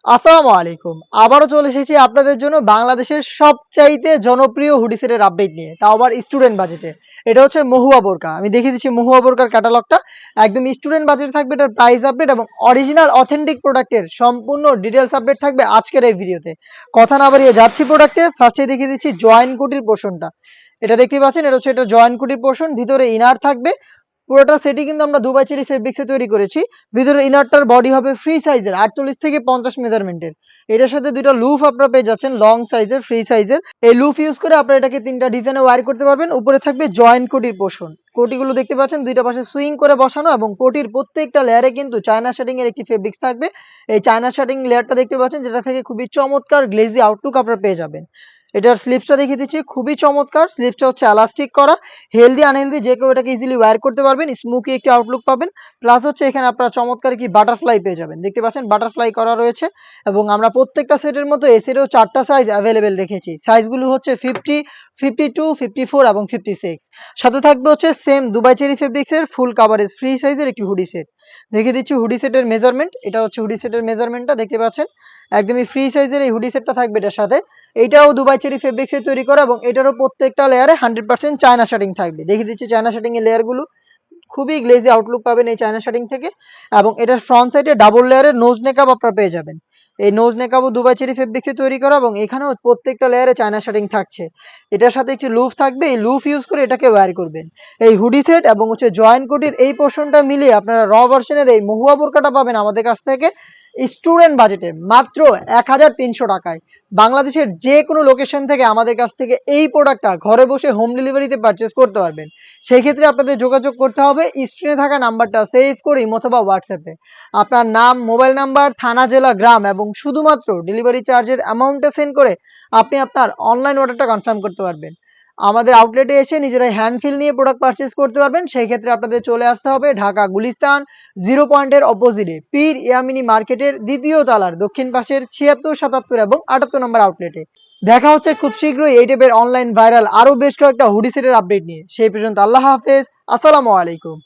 আসসালামু আলাইকুম। আবারও চলে এসেছি আপনাদের জন্য বাংলাদেশের সবচাইতে জনপ্রিয় হুডি সেটের আপডেট নিয়ে। তাও আবার স্টুডেন্ট বাজেটে। এটা হচ্ছে মহুয়া বোরকা। আমি দেখিয়ে দিচ্ছি মহুয়া বোরকার ক্যাটালগটা। একদম স্টুডেন্ট বাজেটে থাকবে এটার প্রাইস আপডেট এবং অরিজিনাল অথেন্টিক প্রোডাক্টের সম্পূর্ণ ডিটেইলস আপডেট থাকবে আজকের এই ভিডিওতে। কথা না বাড়িয়ে যাচ্ছি প্রোডাক্টে। ফার্স্টেই দেখিয়ে দিচ্ছি জয়েন্ট কুটির পোরশনটা। এটা দেখতেই পাচ্ছেন, এটা হচ্ছে এটা জয়েন্ট কুটির পোরশন, ভিতরে ইনার থাকবে। পুরোটা সেটই কিন্তু আমরা দুবাই চেরি ফেব্রিক্সে তৈরি করেছি। ভিতরে ইনারটার বডি হবে ফ্রি সাইজের ৪৮ থেকে ৫০ মেজারমেন্টের। এটার সাথে ২ টা লুফ আপনারা পেয়ে যাচ্ছেন লং সাইজের, ফ্রি সাইজের। এই লুফ ইউজ করে আপনারা এটাকে ৩ টা ডিজাইনে ওয়্যার করতে পারবেন। উপরে থাকবে জয়েন্ট কোটির পোরশন। কোটিগুলো দেখতে পাচ্ছেন ২ টা পাশে সুইং করে বসানো এবং কোটির প্রত্যেকটা লেয়ারে কিন্তু চায়না শার্টিং এর একটি ফেব্রিক্স থাকবে। এই চায়না শার্টিং লেয়ারটা দেখতে পাচ্ছেন, যেটা থেকে খুবই চমৎকার গ্লেজি আউটলুক আপনারা পেয়ে যাবেন। এটার স্লিপসটা দেখিয়ে দিচ্ছি, খুবই চমৎকার। স্লিপসটা হচ্ছে এলাস্টিক করা। হেলদি আনহেলদি যে কেউ এটাকে ইজিলি ওয়্যার করতে পারবেন। স্মোকি একটি আউটলুক পাবেন। প্লাস হচ্ছে এখানে আপনারা চমৎকার কি বাটারফ্লাই পেয়ে যাবেন। দেখতে পাচ্ছেন বাটারফ্লাই করা রয়েছে এবং আমরা প্রত্যেকটা সেটের মতো এই সেটেও ৪ টা সাইজ এভেইলেবল রেখেছি। সাইজগুলো হচ্ছে 50, 52, 54 এবং 56। সাথে থাকবে হচ্ছে সেম দুবাই চেরি ফেব্রিক্সের ফুল কাভারেজ ফ্রি সাইজের একটি হুডি সেট। দেখিয়ে দিচ্ছি হুডি সেটের মেজারমেন্ট। এটা হচ্ছে হুডি সেটের মেজারমেন্টটা দেখতে পাচ্ছেন। একদমই ফ্রি সাইজের এই হুডি সেটটা থাকবে এটার সাথে। এইটাও দুবাই চেরি ফেব্রিক্সে তৈরি করা এবং এটারও প্রত্যেকটা লেয়ারে 100% চায়না শার্টিং থাকবে। দেখিয়ে দিচ্ছি চায়না শার্টিং এর লেয়ারগুলো। খুবই গ্লেজি আউটলুক পাবেন এই চায়না শার্টিং থেকে। এবং এটার ফ্রন্ট সাইডে ডাবল লেয়ারের নোজ নেকআপ আপনারা পেয়ে যাবেন। এই নোজ নেকআপও দুবাই চেরি ফেব্রিক্সে তৈরি করা এবং এখানেও প্রত্যেকটা লেয়ারে চায়না শার্টিং থাকছে। এটার সাথে একটি লুফ থাকবে, এই লুফ ইউজ করে এটাকে ওয়্যার করবেন। এই হুডি সেট এবং হচ্ছে জয়েন্ট কোটির এই পোরশনটা মিলিয়ে আপনারা র ভার্সনের এই মহুয়া বোরকাটা পাবেন আমাদের কাছ থেকে স্টুডেন্ট বাজেটে মাত্র ১৩০০ টাকায়। বাংলাদেশের যে কোনো লোকেশন থেকে আমাদের কাছ থেকে এই প্রোডাক্টটা ঘরে বসে হোম ডেলিভারিতে পারচেজ করতে পারবেন। সেই ক্ষেত্রে আপনাদের যোগাযোগ করতে হবে স্ক্রিনে থাকা নাম্বারটা সেভ করে ইমো অথবা হোয়াটসঅ্যাপে। আপনার নাম, মোবাইল নাম্বার, থানা, জেলা, গ্রাম এবং শুধুমাত্র ডেলিভারি চার্জের অ্যামাউন্টটা সেন্ড করে আপনি আপনার অনলাইন অর্ডারটা কনফার্ম করতে পারবেন। আমাদের আউটলেটে এসে নিজেরাই হ্যান্ড ফিল নিয়ে প্রোডাক্ট পারচেজ করতে পারবেন। সেই ক্ষেত্রে আপনাদের চলে আসতে হবে ঢাকা গুলিস্তান 0 পয়েন্টের অপোজিটে পীর ইয়ামিনী মার্কেটের ২য় তলার দক্ষিণ পাশের ৭৬, ৭৭ এবং ৭৮ নম্বর আউটলেটে। দেখা হচ্ছে খুব শীঘ্রই এই টাইপের অনলাইন ভাইরাল আরো বেশ কয়েকটা হুডি সেটের আপডেট নিয়ে। সেই পর্যন্ত আল্লাহ হাফেজ। আসসালামু আলাইকুম।